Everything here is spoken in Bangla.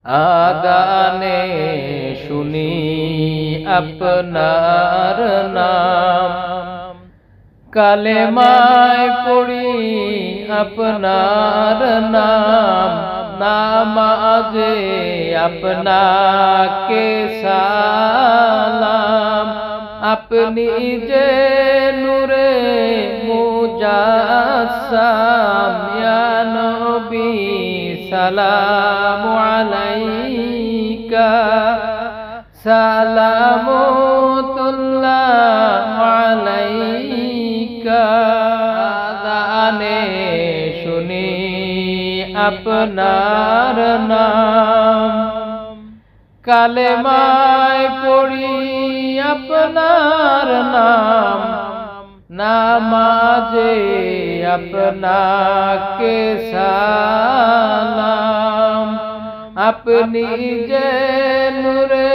আদানে শুনি আপনার নাম, কালেমায় পড়ি আপনার নাম, নামাজে আপনাকে সালাম। আপনি যে নূরে মুজাসসাম, ইয়া নবী সালামু আলাইকা, সালামুল্লাহ আলাইকা। আযানে শুনি আপনার নাম, কালেমায় পড়ি আপনার নাম, নামাজে আপনাকে সালাম। আপনি যে নূরে